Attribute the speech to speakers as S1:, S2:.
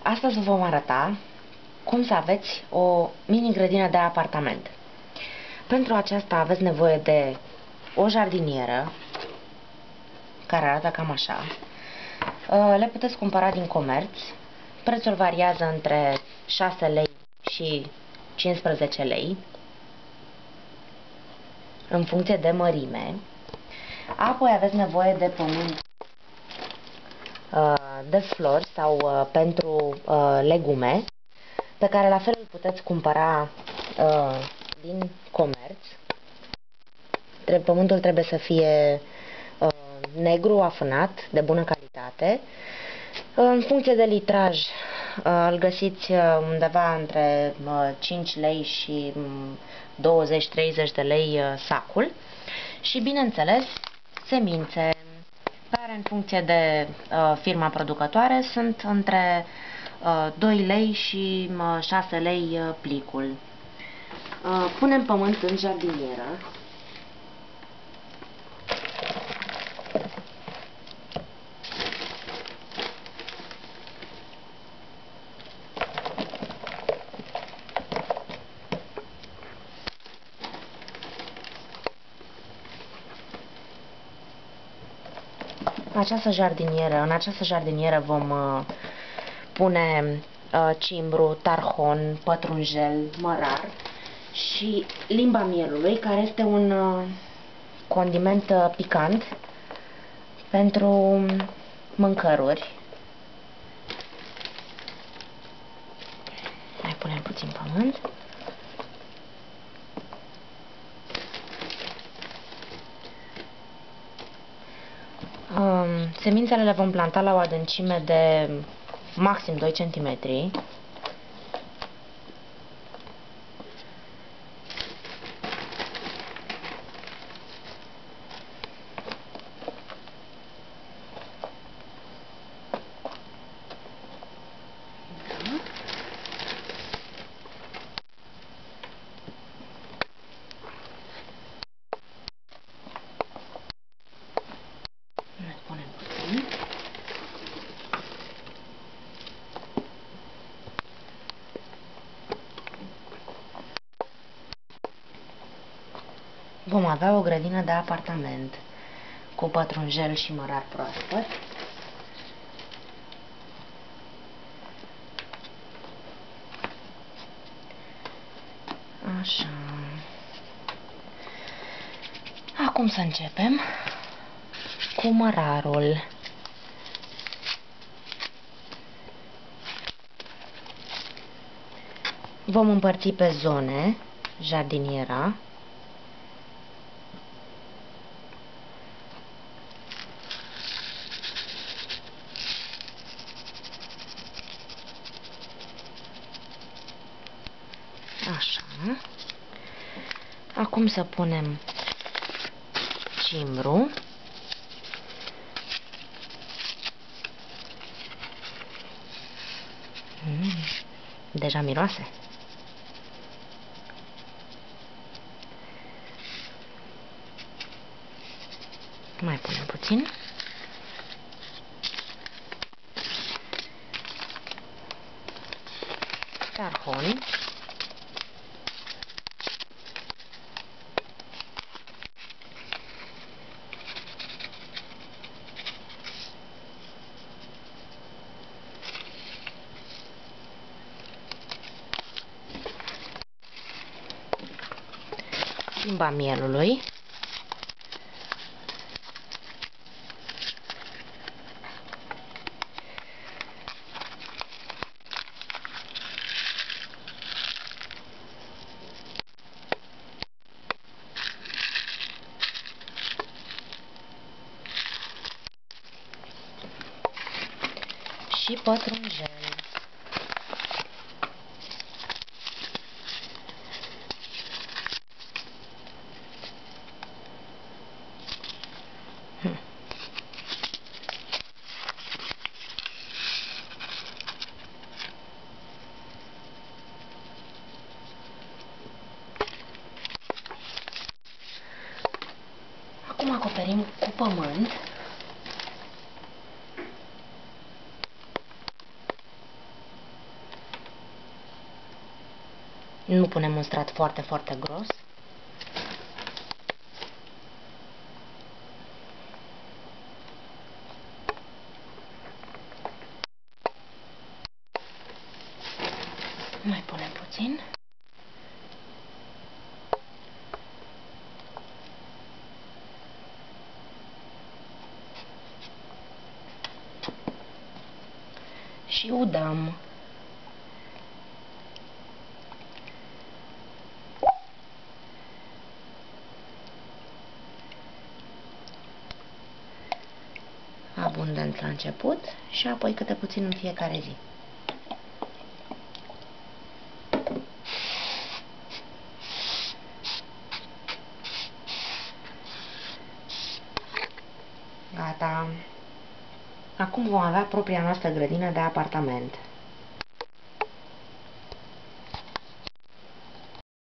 S1: Astăzi vă vom arăta cum să aveți o mini-grădină de apartament. Pentru aceasta aveți nevoie de o jardinieră, care arată cam așa. Le puteți cumpăra din comerț. Prețul variază între 6 lei și 15 lei, în funcție de mărime. Apoi aveți nevoie de pământ de flori sau pentru legume, pe care la fel îl puteți cumpăra din comerț. Pământul trebuie să fie negru, afânat, de bună calitate. În funcție de litraj, îl găsiți undeva între 5 lei și 20-30 de lei sacul. Și, bineînțeles, semințe, care în funcție de firma producătoare sunt între 2 lei și 6 lei plicul. Punem pământ în jardinieră. În această jardinieră vom pune cimbru, tarhon, pătrunjel, mărar și limba mielului, care este un condiment picant pentru mâncăruri. Mai punem puțin pământ. Semințele le vom planta la o adâncime de maxim 2 cm. Vom avea o grădină de apartament cu pătrunjel și mărar proaspăt. Așa. Acum să începem cu mărarul. Vom împărți pe zone jardiniera. Așa. Acum să punem cimbru. Deja miroase. Mai punem puțin. Tarhon. Limba mielului. Și pătrunjel. Acum acoperim cu pământ. Nu punem un strat foarte, foarte gros. Mai punem puțin. Și udăm. Abundent la început și apoi câte puțin în fiecare zi. Gata. Acum vom avea propria noastră grădină de apartament.